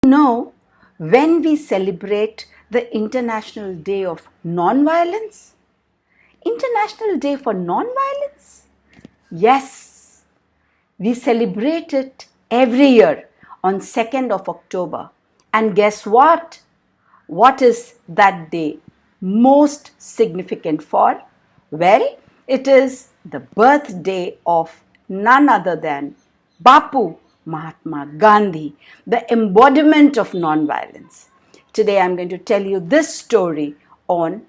Know when we celebrate the International Day of Nonviolence? International Day for Nonviolence? Yes, we celebrate it every year on 2nd of October. And guess what? What is that day most significant for? Well, it is the birthday of none other than Bapu Mahatma Gandhi, the embodiment of nonviolence. Today I'm going to tell you this story on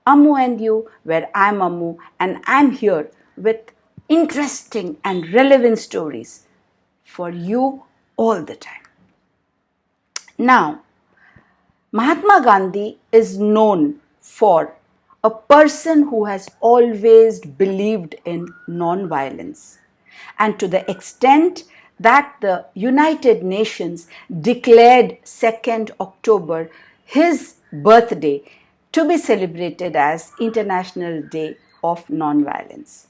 Ammu&You, where I'm Ammu and I'm here with interesting and relevant stories for you all the time. Now, Mahatma Gandhi is known for a person who has always believed in non-violence. And to the extent that the United Nations declared 2nd October his birthday to be celebrated as International Day of Non-Violence.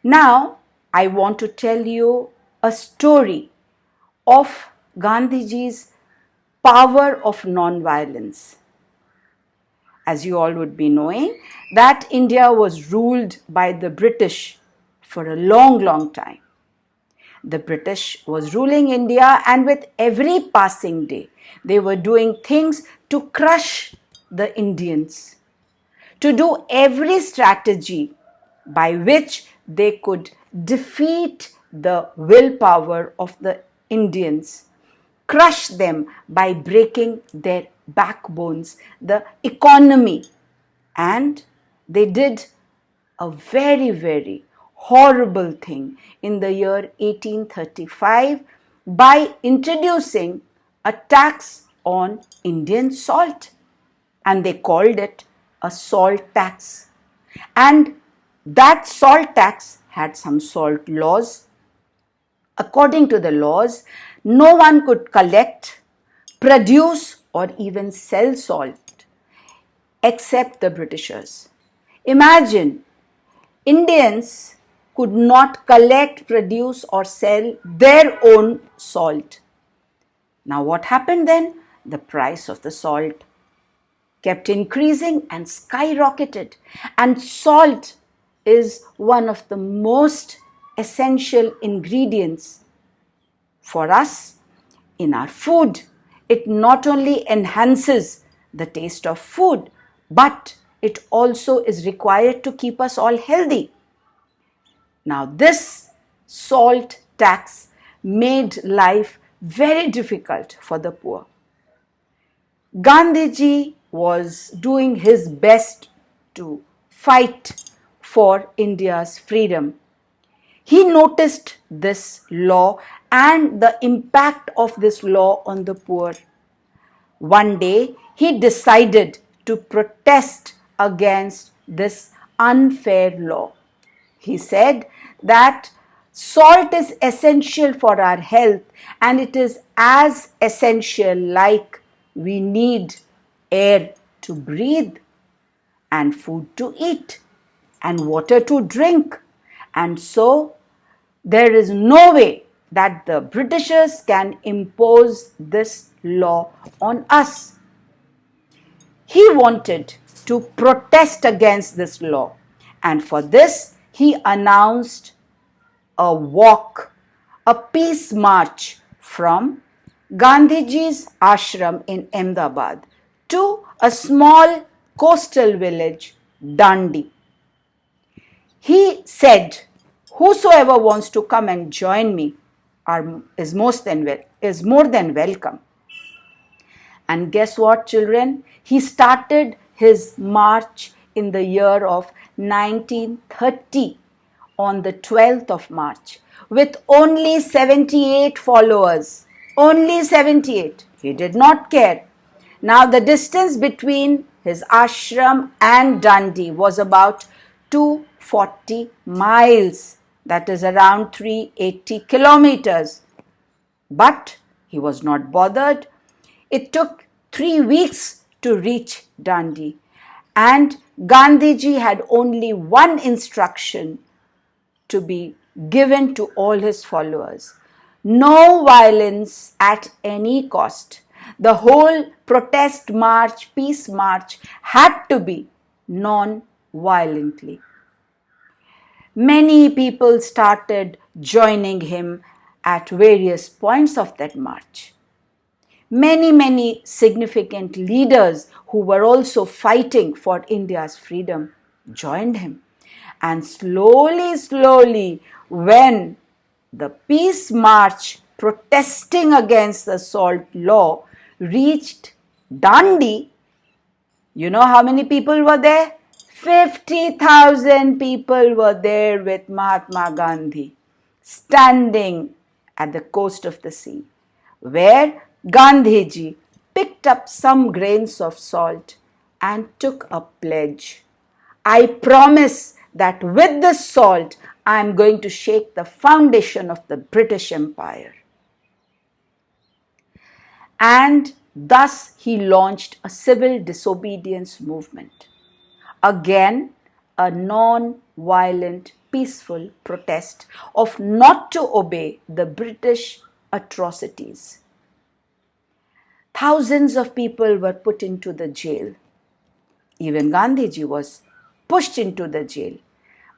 Now, I want to tell you a story of Gandhiji's power of non-violence. As you all would be knowing, that India was ruled by the British for a long time. The British was ruling India, and with every passing day, they were doing things to crush the Indians, to do every strategy by which they could defeat the willpower of the Indians, crush them by breaking their backbones, the economy. And they did a very horrible thing in the year 1835 by introducing a tax on Indian salt. And they called it a salt tax. And that salt tax had some salt laws. According to the laws, no one could collect, produce, or even sell salt except the Britishers. Imagine, Indians could not collect, produce, or sell their own salt. Now, what happened then? The price of the salt kept increasing and skyrocketed. And salt is one of the most essential ingredients for us in our food. It not only enhances the taste of food, but it also is required to keep us all healthy. Now, this salt tax made life very difficult for the poor. Gandhiji was doing his best to fight for India's freedom. He noticed this law and the impact of this law on the poor. One day, he decided to protest against this unfair law. He said that salt is essential for our health, and it is as essential like we need air to breathe, and food to eat, and water to drink. And so, there is no way that the Britishers can impose this law on us. He wanted to protest against this law, and for this he announced a walk, a peace march from Gandhiji's ashram in Ahmedabad to a small coastal village, Dandi. He said, "Whosoever wants to come and join me is more than welcome." And guess what, children? He started his march in the year of 1930 on the 12th of March with only 78 followers. Only 78. He did not care. Now, the distance between his ashram and Dandi was about 240 miles. That is around 380 kilometers. But he was not bothered. It took 3 weeks to reach Dandi, and Gandhiji had only one instruction to be given to all his followers: No violence at any cost. The whole protest march, peace march had to be non-violently. Many people started joining him at various points of that march. Many significant leaders who were also fighting for India's freedom joined him. And slowly, when the peace march protesting against the salt law reached Dandi, you know how many people were there? 50,000 people were there with Mahatma Gandhi standing at the coast of the sea, where Gandhiji picked up some grains of salt and took a pledge. I promise that with this salt, I am going to shake the foundation of the British Empire. And thus he launched a civil disobedience movement. Again, a non-violent, peaceful protest of not to obey the British atrocities. Thousands of people were put into the jail. Even Gandhiji was pushed into the jail.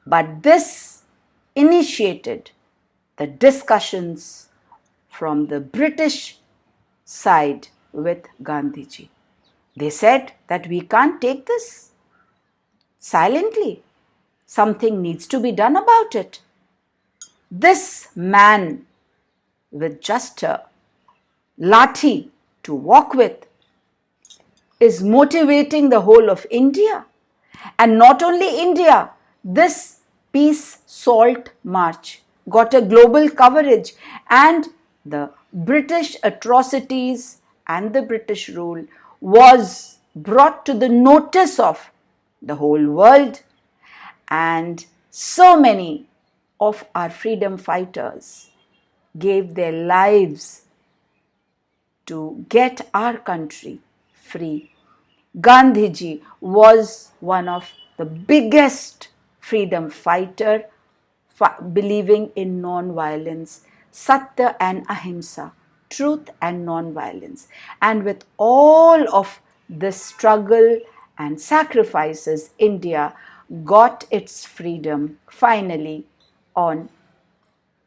But this initiated the discussions from the British side with Gandhiji. They said that we can't take this silently. Something needs to be done about it. This man with just a lathi to walk with is motivating the whole of India. And not only India, this peace salt march got a global coverage, and the British atrocities and the British rule was brought to the notice of the whole world. And so many of our freedom fighters gave their lives to get our country free. Gandhiji was one of the biggest freedom fighter, believing in non-violence, Satya and Ahimsa, truth and non-violence. And with all of this struggle and sacrifices, India got its freedom finally on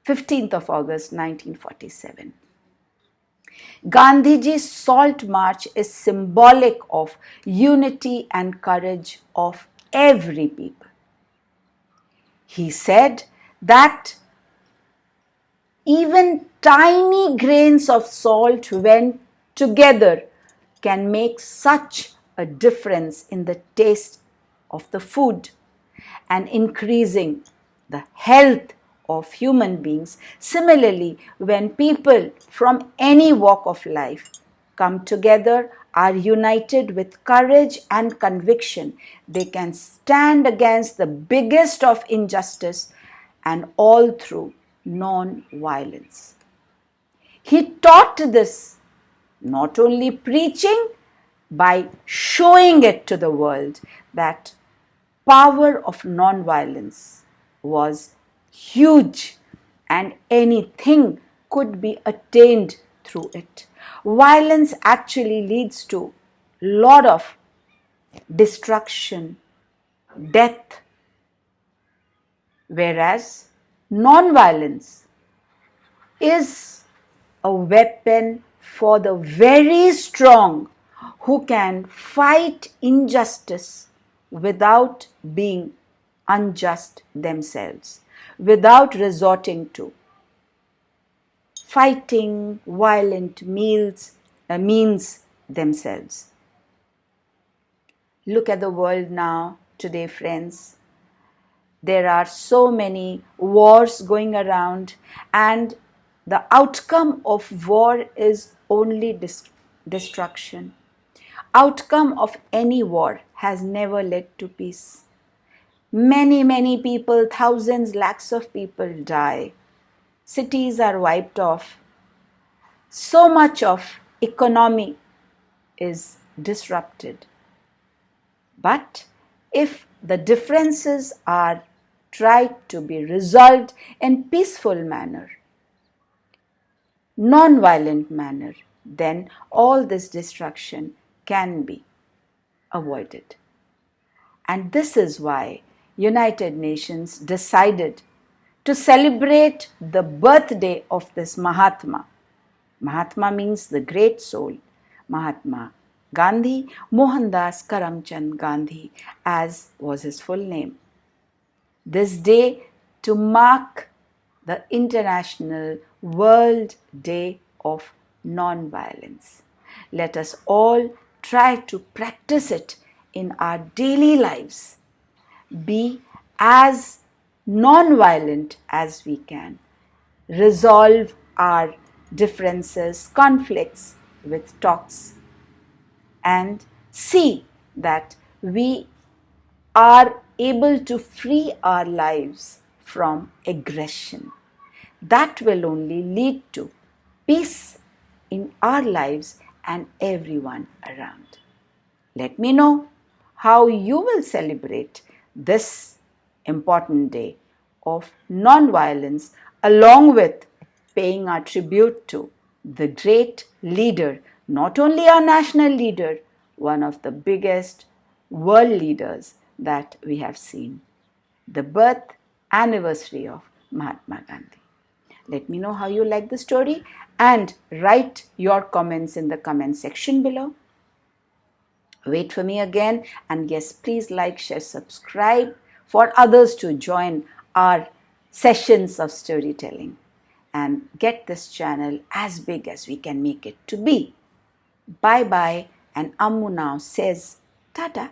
15th of August 1947. Gandhiji's Salt March is symbolic of unity and courage of every people. He said that even tiny grains of salt, when together, can make such a difference in the taste of the food and increasing the health of human beings. Similarly, when people from any walk of life come together, are united with courage and conviction, they can stand against the biggest of injustice, and all through non-violence. He taught this not only preaching, by showing it to the world that power of non-violence was huge and anything could be attained through it. Violence actually leads to a lot of destruction, death, whereas non-violence is a weapon for the very strong who can fight injustice without being unjust themselves, without resorting to fighting violent means themselves. Look at the world now, today, friends. There are so many wars going around, and the outcome of war is only destruction. Outcome of any war has never led to peace. Many people, thousands, lakhs of people die. Cities are wiped off. So much of economy is disrupted. But if the differences are tried to be resolved in peaceful manner, non-violent manner, then all this destruction can be avoided. And this is why United Nations decided to celebrate the birthday of this Mahatma. Mahatma means the great soul. Mahatma Gandhi, Mohandas Karamchand Gandhi, as was his full name. This day to mark the International World Day of Nonviolence. Let us all try to practice it in our daily lives. Be as non-violent as we can. Resolve our differences, conflicts with talks, and see that we are able to free our lives from aggression. That will only lead to peace in our lives and everyone around. Let me know how you will celebrate this important day of non-violence, along with paying our tribute to the great leader, not only our national leader, one of the biggest world leaders that we have seen, the birth anniversary of Mahatma Gandhi. Let me know how you like the story and write your comments in the comment section below. Wait for me again, and yes, please like, share, subscribe for others to join our sessions of storytelling and get this channel as big as we can make it to be. Bye bye, and Ammu now says Tata.